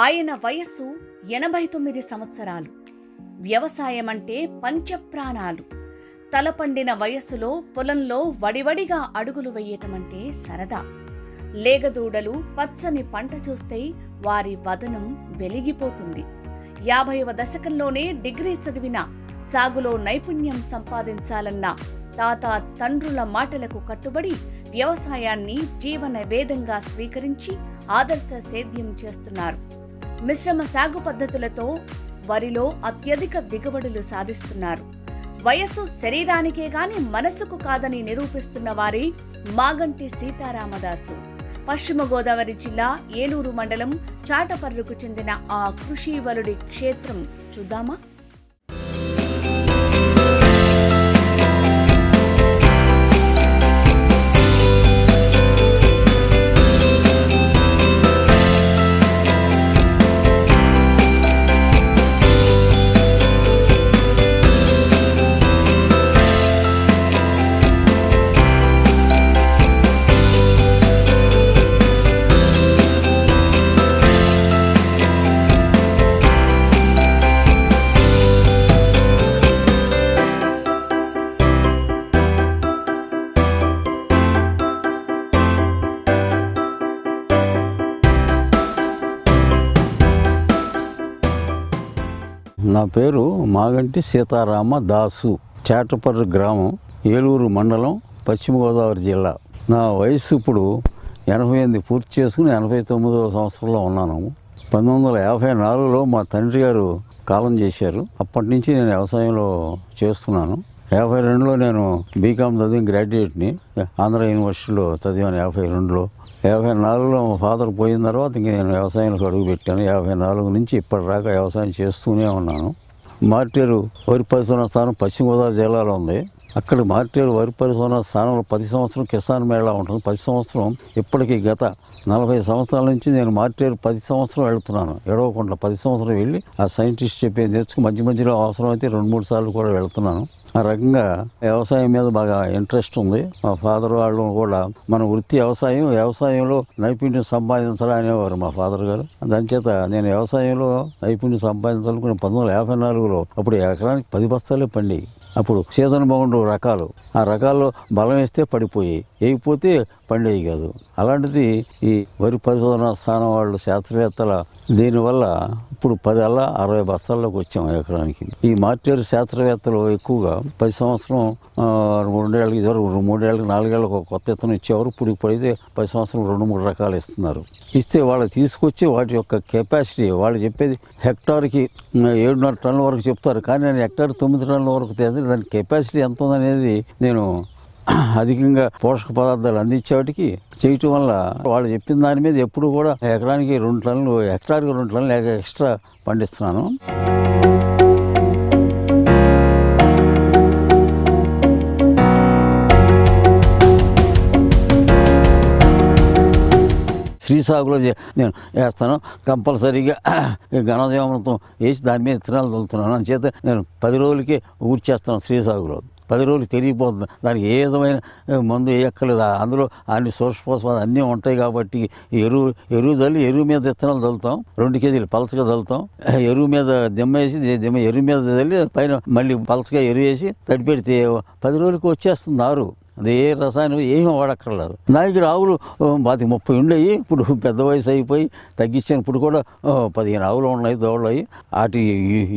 ఆయన వయస్సు 89 సంవత్సరాలు. వ్యవసాయమంటే పంచప్రాణాలు. తలపండిన వయస్సులో పొలంలో వడివడిగా అడుగులు వెయ్యటమంటే సరదా. లేగదూడలు పచ్చని పంట చూస్తే వారి వదనం వెలిగిపోతుంది. 50వ దశకంలోనే డిగ్రీ చదివిన, సాగులో నైపుణ్యం సంపాదించాలన్న తాత తండ్రుల మాటలకు కట్టుబడి వ్యవసాయాన్ని జీవన వేదంగా స్వీకరించి ఆదర్శ సేద్యం చేస్తున్నారు. మిశ్రమ సాగు పద్ధతులతో వరిలో అత్యధిక దిగుబడులు సాధిస్తున్నారు. వయస్సు శరీరానికే గాని మనసుకు కాదని నిరూపిస్తున్న వారి మాగంటి సీతారామదాసు. పశ్చిమ గోదావరి జిల్లా ఏలూరు మండలం చాటపర్రుకు చెందిన ఆ కృషీవలుడి క్షేత్రం చూద్దామా? నా పేరు మాగంటి సీతారామదాసు. చాటపర్రు గ్రామం, ఏలూరు మండలం, పశ్చిమ గోదావరి జిల్లా. నా వయసు ఇప్పుడు 88 పూర్తి చేసుకుని 89వ సంవత్సరంలో ఉన్నాను. 1954లో మా తండ్రి గారు కాలం చేశారు. అప్పటి నుంచి నేను వ్యవసాయంలో చేస్తున్నాను. 52లో నేను బీకామ్ చదివిన గ్రాడ్యుయేట్ని, ఆంధ్ర యూనివర్సిటీలో చదివాను. 52లో 54లో మా ఫాదర్ పోయిన తర్వాత ఇంక నేను వ్యవసాయంలోకి అడుగుపెట్టాను. 54 నుంచి ఇప్పటిదాకా వ్యవసాయం చేస్తూనే ఉన్నాను. మార్టేరు వరి పరిశోధన స్థానం పశ్చిమ గోదావరి జిల్లాలో ఉంది. అక్కడ మార్టేరు వరి పరిశోధన స్థానంలో 10 సంవత్సరం కిసాన్ మేళా ఉంటుంది. 10 సంవత్సరం ఇప్పటికీ గత 40 సంవత్సరాల నుంచి నేను మార్టేరు 10 సంవత్సరం వెళ్తున్నాను. ఎడవకుండా 10 సంవత్సరం వెళ్ళి ఆ సైంటిస్ట్ చెప్పేది నేర్చుకుని మధ్య మధ్యలో అవసరమైతే 2-3 సార్లు కూడా వెళ్తున్నాను. ఆ రకంగా వ్యవసాయం మీద బాగా ఇంట్రెస్ట్ ఉంది. మా ఫాదర్ వాళ్ళు కూడా మన వృత్తి వ్యవసాయంలో నైపుణ్యం సంపాదించాలని అనేవారు మా ఫాదర్ గారు. దానిచేత నేను వ్యవసాయంలో నైపుణ్యం సంపాదించాలనుకుని 1954లో అప్పుడు ఎకరానికి 10 బస్తాలే పండి. అప్పుడు సీజన్ బాగుండు రకాలు, ఆ రకాల్లో బలం వేస్తే పడిపోయి, వేయకపోతే పండేవి కాదు. అలాంటిది ఈ వరి పరిశోధన స్థానం వాళ్ళు శాస్త్రవేత్తల దీనివల్ల ఇప్పుడు 60 బస్తాల్లోకి వచ్చాం ఎకరానికి. ఈ మార్టేరు శాస్త్రవేత్తలు ఎక్కువగా 10 సంవత్సరం 2 ఏళ్ళకి 3 ఏళ్ళకి 4 ఏళ్ళకి ఒక కొత్త ఇత్తనం ఇచ్చేవారు. ఇప్పుడు అయితే 10 సంవత్సరం 2-3 రకాలు ఇస్తున్నారు. ఇస్తే వాళ్ళకి తీసుకొచ్చి వాటి యొక్క కెపాసిటీ, వాళ్ళు చెప్పేది హెక్టార్కి 7.5 టన్నుల వరకు చెప్తారు. కానీ నేను హెక్టార్ 9 టన్నుల వరకు తెలియదు. దాని కెపాసిటీ ఎంత ఉందనేది నేను అధికంగా పోషక పదార్థాలు అందించేవాటికి చేయటం వల్ల వాళ్ళు చెప్పిన దాని మీద ఎప్పుడు కూడా ఎకరానికి 2 టన్నులు, హెక్టార్కి 2 టన్నులు ఎక్స్ట్రా పండిస్తున్నాను. శ్రీ సాగులో నేను వేస్తాను. కంపల్సరీగా ఘనజీవామృతం వేసి దాని మీద విత్తనాలు తొలుతున్నాను. అందుచేత నేను 10 రోజులకే ఊడ్చేస్తాను. శ్రీ సాగులో 10 రోజులు పెరిగిపోతుంది. దానికి ఏ విధమైన మందు వేయక్కర్లేదు. అందులో అన్ని సూక్ష్మపోషకాలు అన్నీ ఉంటాయి కాబట్టి ఎరువు చల్లి ఎరువు మీద విత్తనాలు చల్లుతాం. 2 కేజీలు పలచగా చల్లుతాం. ఎరువు మీద దిమ్మ వేసి ఎరువు మీద చల్లి పైన మళ్ళీ పలచగా ఎరువు వేసి తడిపెడితే 10 రోజులకి వచ్చేస్తుంది నారు. అదే రసాయనం ఏమీ వాడక్కర్లేదు. నా దగ్గర ఆవులు 30 ఉండేవి. ఇప్పుడు పెద్ద వయసు అయిపోయి తగ్గించాను. ఇప్పుడు కూడా 15 ఆవులు ఉన్నాయి, దోళ్ళు అవి. వాటి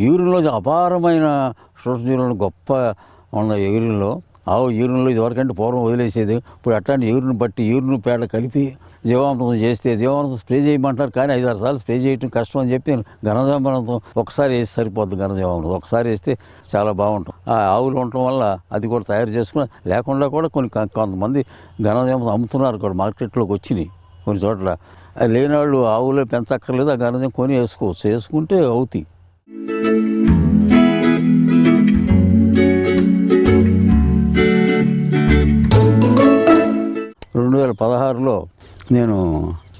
యూరిన్లో అపారమైన సూక్ష్మజీవులను గొప్ప ఉన్నాయి. యూరిన్లో ఆవు యూరిన్లో ఇదివరకంటే పూర్వం వదిలేసేది. ఇప్పుడు అట్లాంటి యూరిన్ బట్టి యూరిన్ పేడ కలిపి జీవామృతం చేస్తే జీవామృతం స్ప్రే చేయమంటారు. కానీ 5-6 సార్లు స్ప్రే చేయడం కష్టం అని చెప్పి ఘనజీవామృతం ఒకసారి వేసి సరిపోద్ది. ఘనజీవామృతం ఒకసారి వేస్తే చాలా బాగుంటుంది. ఆ ఆవులు ఉండటం వల్ల అది కూడా తయారు చేసుకుని, లేకుండా కూడా కొంతమంది ఘనజీవామృతం అమ్ముతున్నారు కూడా, మార్కెట్లోకి వచ్చినాయి కొన్ని చోట్ల. లేని వాళ్ళు ఆవులే పెంచక్కర్లేదు, ఆ ఘనజీవం కొని వేసుకోవచ్చు. వేసుకుంటే అవుతాయి. 2016లో నేను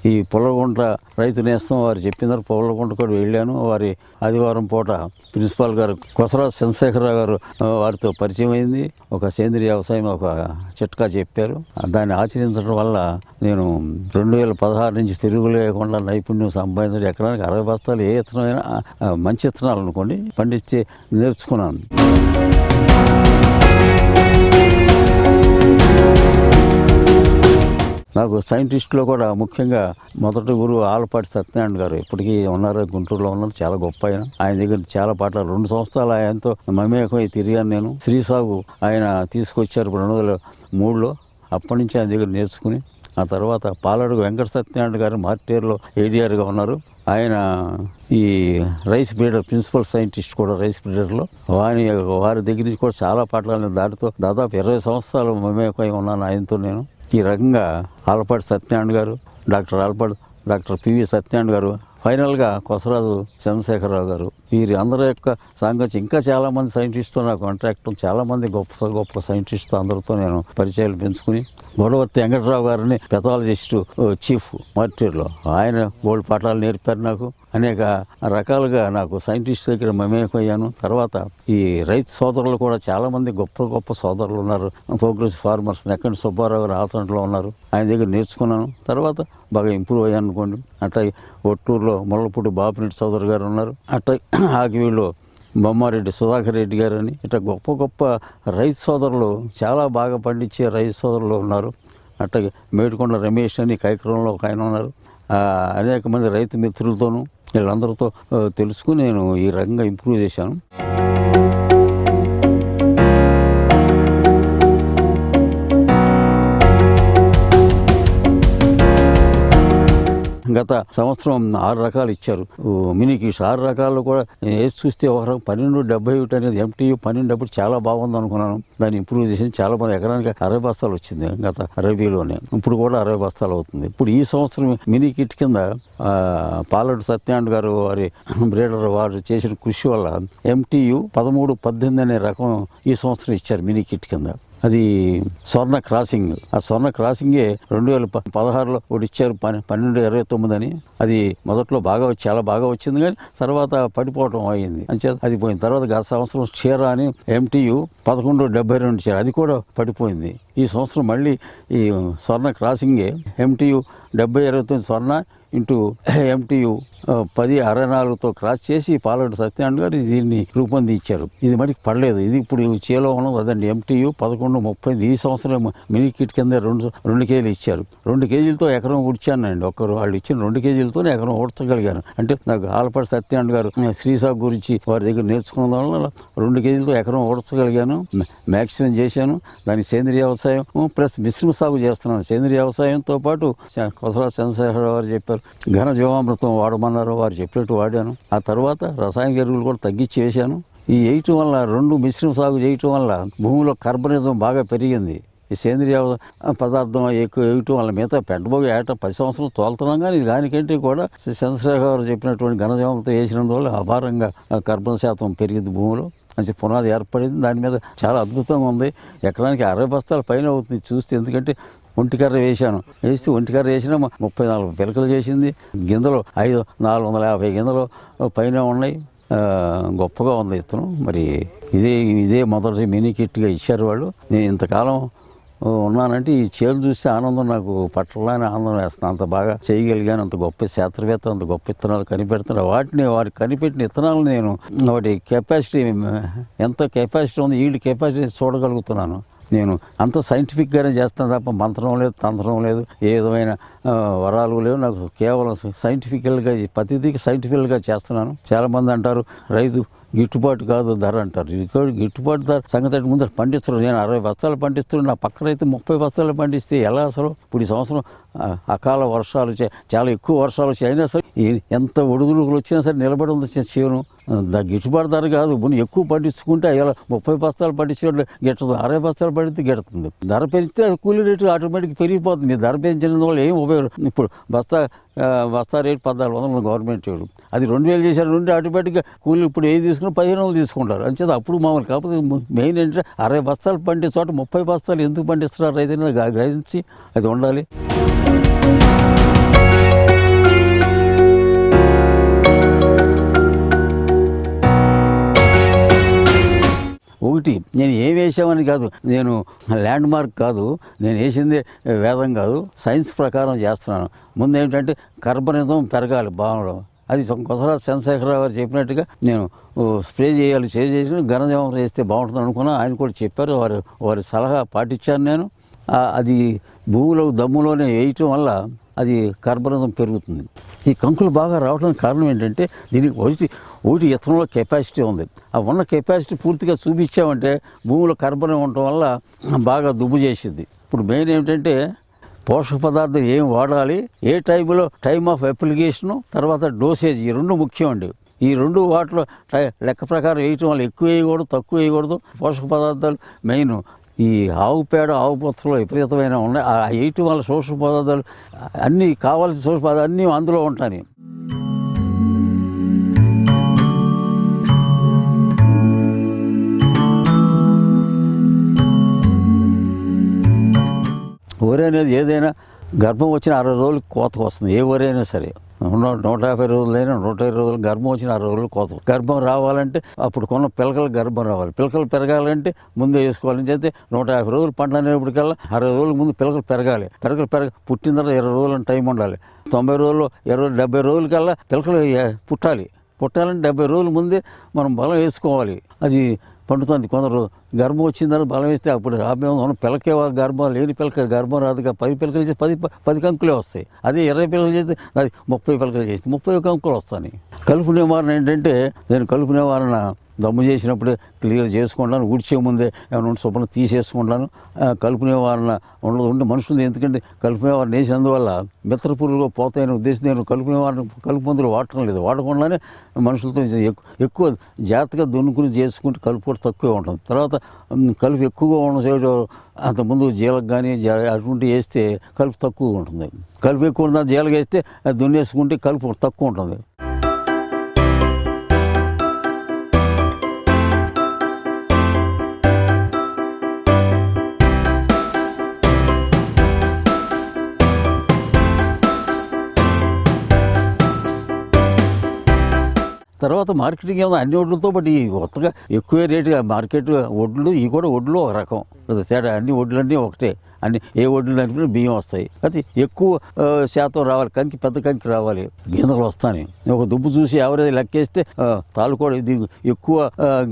ఈ పుల్లగుంట రైతు నేస్తం వారు చెప్పినారు. పుల్లగుంట కూడా వెళ్ళాను. వారి ఆదివారం పూట ప్రిన్సిపాల్ గారు కొసరాజు చంద్రశేఖరరావు గారు వారితో పరిచయం అయింది. ఒక సేంద్రియ వ్యవసాయం ఒక చిట్కా చెప్పారు. దాన్ని ఆచరించడం వల్ల నేను 2016 నుంచి తిరుగులేకుండా నైపుణ్యం సంపాదించడం. ఎకరానికి 60 బస్తాలు ఏ విత్తనమైనా మంచి విత్తనాలు అనుకోండి పండించి నేర్చుకున్నాను. నాకు సైంటిస్టులో కూడా ముఖ్యంగా మొదటి గురువు ఆలపాటి సత్యనారాయణ గారు ఇప్పటికీ ఉన్నారు, గుంటూరులో ఉన్నారు. చాలా గొప్ప ఆయన దగ్గర చాలా పాఠాలు 2 సంవత్సరాలు ఆయనతో మమేకమై తిరిగాను నేను. శ్రీ సాగు ఆయన తీసుకొచ్చారు 2003లో. అప్పటి నుంచి ఆయన దగ్గర నేర్చుకుని ఆ తర్వాత పాలడుగు వెంకట సత్యనారాయణ గారు మార్టేరులో ఏడీఆర్గా ఉన్నారు. ఆయన ఈ రైస్ బ్రీడర్ ప్రిన్సిపల్ సైంటిస్ట్ కూడా రైస్ బ్రీడర్లో. వారి దగ్గర నుంచి కూడా చాలా పాఠాలు దాటితో దాదాపు 20 సంవత్సరాలు మమేకమై ఉన్నాను ఆయనతో నేను. ఈ రకంగా ఆలపాటి సత్యనారాయణ గారు, డాక్టర్ పివి సత్యనారాయణ గారు, ఫైనల్గా కొసరాజు చంద్రశేఖరరావు గారు, వీరి అందరి యొక్క సాంగత్యం. ఇంకా చాలామంది సైంటిస్టుతో నాకు కాంట్రాక్ట్, చాలామంది గొప్ప గొప్ప సైంటిస్టుతో అందరితో నేను పరిచయాలు పెంచుకుని గొడవర్తి వెంకటరావు గారిని పెథాలజిస్ట్ చీఫ్ మార్టూర్లో ఆయన గోల్డ్ పాఠాలు నేర్పారు నాకు. అనేక రకాలుగా నాకు సైంటిస్ట్ దగ్గర మమేకయ్యాను. తర్వాత ఈ రైతు సోదరులు కూడా చాలామంది గొప్ప సోదరులు ఉన్నారు. ప్రోగ్రెసివ్ ఫార్మర్స్ నెక్కంటి సుబ్బారావు గారు ఆసనలో ఉన్నారు. ఆయన దగ్గర నేర్చుకున్నాను. తర్వాత బాగా ఇంప్రూవ్ అయ్యాను అనుకోండి. అట్లాగే ఒట్టూరులో ముళ్ళపూడి బాపిరెడ్డి సోదరు గారు ఉన్నారు. అట్లాగే ఆకివీళ్ళు బొమ్మారెడ్డి సుధాకర్ రెడ్డి గారు అని ఇట్లా గొప్ప రైతు సోదరులు, చాలా బాగా పండించే రైతు సోదరులు ఉన్నారు. అట్లాగే మేడికొండ రమేష్ అని కైకరంలో ఒక ఆయన ఉన్నారు. అనేక మంది రైతు మిత్రులతోనూ వీళ్ళందరితో తెలుసుకుని నేను ఈ రకంగా ఇంప్రూవ్ చేశాను. గత సంవత్సరం 6 రకాలు ఇచ్చారు మినీ కిట్స్. 6 రకాల్లో కూడా వేసి చూస్తే ఒక రకం 1271 అనేది MTU 12 చాలా బాగుంది అనుకున్నాను. దాన్ని ఇంప్రూవ్ చేసి చాలా మంది ఎకరానికి 60 బస్తాలు వచ్చింది గత రబీలోనే. ఇప్పుడు కూడా 60 బస్తాలు అవుతుంది. ఇప్పుడు ఈ సంవత్సరం మినీ కిట్ కింద పాలడు సత్యనారాయణ గారు వారి బ్రీడర్ వారు చేసిన కృషి వల్ల MTU 1318 అనే రకం ఈ సంవత్సరం ఇచ్చారు మినీ కిట్ కింద. అది స్వర్ణ క్రాసింగ్. ఆ స్వర్ణ క్రాసింగే 2016లో ఒకటి ఇచ్చారు 1229 అని. అది మొదట్లో చాలా బాగా వచ్చింది, కానీ తర్వాత పడిపోవటం అయింది. అంచేత అది పోయింది. తర్వాత గత సంవత్సరం క్షీర అని MTU 1172 ఇచ్చారు, అది కూడా పడిపోయింది. ఈ సంవత్సరం మళ్ళీ ఈ స్వర్ణ క్రాసింగే MTU 7029 స్వర్ణ ఇంటూ MTU 1064తో క్రాస్ చేసి పాలడు సత్యనారాయణ గారు దీన్ని రూపొందించారు. ఇది మటుకు పడలేదు. ఇది ఇప్పుడు చేలో ఉన్నది అదండి MTU 1130. ఈ సంవత్సరం మినీ కిట్ కింద 2 కేజీలు ఇచ్చారు. 2 కేజీలతో ఎకరం ఉడిచానండి. వాళ్ళు ఇచ్చిన 2 కేజీలతో ఎకరం ఊడ్చగలిగాను. అంటే నాకు ఆలపాటి సత్యనారాయణ గారు శ్రీసాగు గురించి వారి దగ్గర నేర్చుకున్న వల్ల 2 కేజీలతో ఎకరం ఊడ్చగలిగాను. మ్యాక్సిమం చేశాను. దానికి సేంద్రియ వ్యవసాయం ప్లస్ మిశ్రమ సాగు చేస్తున్నాను. సేంద్రియ వ్యవసాయంతో పాటు కొసరాజు చంద్రశేఖరరావు గారు చెప్పారు ఘన జీవామృతం వాడమన్నారు, వారు చెప్పినట్టు వాడాను. ఆ తర్వాత రసాయనిక ఎరువులు కూడా తగ్గించి వేశాను. ఈ వేయటం వల్ల 2 మిశ్రమ సాగు చేయటం వల్ల భూమిలో కార్బనిజం బాగా పెరిగింది. ఈ సేంద్రియ పదార్థం ఎక్కువ వేయటం వల్ల మిగతా పెంటబోగు 10 సంవత్సరాలు తోలుతున్నాం, కానీ దానికంటే కూడా చంద్రశేఖర్ గారు చెప్పినటువంటి ఘనజీవామృతం వేసినందువల్ల అపారంగా కార్బన్ శాతం పెరిగింది భూమిలో. మంచి పునాది ఏర్పడింది. దాని మీద చాలా అద్భుతంగా ఉంది. ఎకరానికి 60 బస్తాల పైన అవుతుంది చూస్తే. ఎందుకంటే ఒంటికర్ర వేస్తే ఒంటికర్ర వేసినా 34 పిలకలు చేసింది. గింజలు 450 గింజలు పైన ఉన్నాయి. గొప్పగా ఉంది ఇతను. మరి ఇదే మొదటి మినీ కిట్గా ఇచ్చారు వాళ్ళు. నేను ఇంతకాలం ఉన్నానంటే ఈ చేలు చూస్తే ఆనందం, నాకు పట్టలని ఆనందం వేస్తుంది. అంత బాగా చేయగలిగాను. అంత గొప్ప శాస్త్రవేత్త, అంత గొప్ప విత్తనాలు కనిపెడుతున్నారు. వారికి కనిపెట్టిన విత్తనాలు నేను వాటి కెపాసిటీ ఎంత కెపాసిటీ ఉంది, ఈల్డ్ కెపాసిటీ చూడగలుగుతున్నాను. నేను అంత సైంటిఫిక్గానే చేస్తాను తప్ప మంత్రం లేదు, తంత్రం లేదు, ఏ విధమైన వరాలు లేవు. నాకు కేవలం సైంటిఫికల్గా ప్రతిదీ సైంటిఫికల్గా చేస్తున్నాను. చాలామంది అంటారు రైతు గిట్టుబాటు కాదు ధర అంటారు. ఇది గిట్టుబాటు ధర సంగతి ముందు పండిస్తారు. నేను 60 బస్తాలు పండిస్తున్నాను, నా పక్క రైతు 30 బస్తాలు పండిస్తే ఎలా అసలు? ఇప్పుడు ఈ సంవత్సరం అకాల వర్షాలు చాలా ఎక్కువ వర్షాలు వచ్చాయి. అయినా సరే ఎంత ఒడుదుడుకులు వచ్చినా సరే నిలబడి ఉంది చేను. గిట్టుబాటు ధర కాదు. ఎక్కువ పండించుకుంటే ఇలా 30 బస్తాలు పండించేవాళ్ళు గిట్టదు, 60 బస్తాలు పండితే గిడుతుంది. ధర పెరిగితే అది కూలీ రేటు ఆటోమేటిక్ పెరిగిపోతుంది. ధర పెంచిన వల్ల ఏం ఉపయోగం? ఇప్పుడు బస్తా రేటు 1400 గవర్నమెంట్ రేటు, అది 2000 చేశారు. 2 ఆటోమేటిక్గా కూలీలు ఇప్పుడు ఏది తీసుకున్నా 1500 తీసుకుంటారు. అంచేది అప్పుడు మామూలు. కాకపోతే మెయిన్ ఏంటంటే 60 బస్తాలు పండే చోట 30 బస్తాలు ఎందుకు పండిస్తున్నారు రైతులు గ్రహించి అది ఉండాలి. ఒకటి నేను ఏం వేసామని కాదు, నేను ల్యాండ్ మార్క్ కాదు, నేను వేసింది వేదం కాదు, సైన్స్ ప్రకారం చేస్తున్నాను. ముందు ఏంటంటే కర్బనిజం పెరగాలి భావనలో. అది కొసరాజు చంద్రశేఖరరావు గారు చెప్పినట్టుగా నేను స్ప్రే చేసి ఘనజీవం చేస్తే బాగుంటుంది అనుకున్నా. ఆయన కూడా చెప్పారు, వారి సలహా పాటించాను నేను. అది భూమిలో దమ్ములోనే వేయటం వల్ల అది కర్బనిజం పెరుగుతుంది. ఈ కంకులు బాగా రావడానికి కారణం ఏంటంటే దీనికి ఒకటి ఇతనంలో కెపాసిటీ ఉంది. ఆ ఉన్న కెపాసిటీ పూర్తిగా చూపించామంటే భూమిలో కర్బనం ఉండటం వల్ల బాగా దుబ్బు చేసింది. ఇప్పుడు మెయిన్ ఏమిటంటే పోషక పదార్థాలు ఏం వాడాలి, ఏ టైంలో, టైమ్ ఆఫ్ అప్లికేషను, తర్వాత డోసేజ్, ఈ రెండు ముఖ్యం అండి. ఈ రెండు వాటిలో లెక్క ప్రకారం వేయటం వల్ల ఎక్కువ వేయకూడదు, తక్కువ వేయకూడదు. పోషక పదార్థాలు మెయిన్ ఈ ఆవు పేడ, ఆవు పొత్తులో విపరీతమైన ఉన్నాయి. ఆ వేయటం వల్ల పోషక పదార్థాలు అన్నీ కావాల్సిన పోషక పదార్థాలు అన్నీ అందులో ఉంటాయి. వరి అనేది ఏదైనా గర్భం వచ్చిన 60 రోజులు కోతకు వస్తుంది. ఏ వరి అయినా సరే 150 రోజులైనా 120 రోజులు గర్భం వచ్చిన 60 రోజులు కోత. గర్భం రావాలంటే అప్పుడు కొన్న పిలకలు గర్భం రావాలి. పిలకలు పెరగాలంటే ముందే వేసుకోవాలని చెప్తే 150 రోజులు పంట అనేప్పటికల్లా 60 రోజుల ముందు పిలకలు పెరగాలి. పుట్టిన తర్వాత 20 రోజులు టైం ఉండాలి. 90 రోజులు 70 రోజులకల్లా పిలకలు పుట్టాలంటే 70 రోజుల ముందే మనం బలం వేసుకోవాలి. అది పండుతుంది. కొందరు గర్భం వచ్చిన తర్వాత బలం వేస్తే అప్పుడు మనం పిలకే గర్భం లేని పిలక గర్భం రాదుగా 10 పిలకలు చేస్తే 10 కంకులే వస్తాయి. అదే 20 పిలకలు చేస్తే అది 30 పిలకలు చేస్తే 30 కంకులు వస్తాయి. కలుపు నివారణ ఏంటంటే నేను కలుపు నివారణ దమ్ము చేసినప్పుడే క్లియర్ చేసుకుంటాను. ఊడ్చే ముందే ఏమైనా ఉంటే శుభ్రం తీసేసుకుంటాను. కలుపు నివారణ ఉంటే మనుషులు, ఎందుకంటే కలుపు నివారణ వేసినందువల్ల మిత్ర పురుగులు పోతాయనే ఉద్దేశం నేను కలుపు మందులు వాడటం లేదు. వాడకుండానే మనుషులతో ఎక్కువ జాగ్రత్తగా దున్నుకుని చేసుకుంటే కలుపు కూడా తక్కువే ఉంటుంది. తర్వాత కలుపు ఎక్కువగా ఉన్న సైడు అంతకుముందు జీలకు కానీ అటువంటివి వేస్తే కలుపు తక్కువ ఉంటుంది. కలుపు ఎక్కువ ఉన్న జీలకు వేస్తే దున్నేసుకుంటే కలుపు తక్కువ ఉంటుంది. తర్వాత మార్కెటింగ్ ఏమో అన్ని వడ్లతో పాటు ఈ కొత్తగా ఎక్కువ రేటుగా మార్కెట్ వడ్లు, ఈ కూడా వడ్లు ఒక రకం తేడా. అన్ని వడ్లన్నీ ఒకటే, అన్ని ఏ వడ్లు అనుకుని బియ్యం వస్తాయి. అయితే ఎక్కువ శాతం రావాలి, పెద్ద కంకి రావాలి, గింజలు వస్తాయి. ఒక దుబ్బు చూసి ఎవరైతే లెక్కేస్తే తాళ్ళు కూడా ఇది ఎక్కువ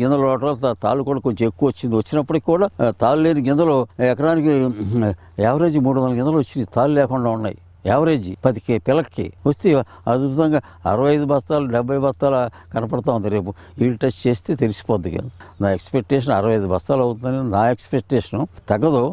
గింజలు రావడం, తాళ్ళు కూడా కొంచెం ఎక్కువ వచ్చినప్పటికి కూడా తాళ్ళు లేని గింజలు ఎకరానికి యావరేజ్ 300 గింజలు వచ్చినాయి. తాళ్ళు లేకుండా ఉన్నాయి. యావరేజ్ 10 పిలక్కి వస్తే అద్భుతంగా 65 బస్తాలు 70 బస్తాలు కనపడతా ఉంది. రేపు వీళ్ళు టెస్ట్ చేస్తే తెలిసిపోద్ది కదా. నా ఎక్స్పెక్టేషన్ 65 బస్తాలు అవుతుందని నా ఎక్స్పెక్టేషను. తగ్గదు.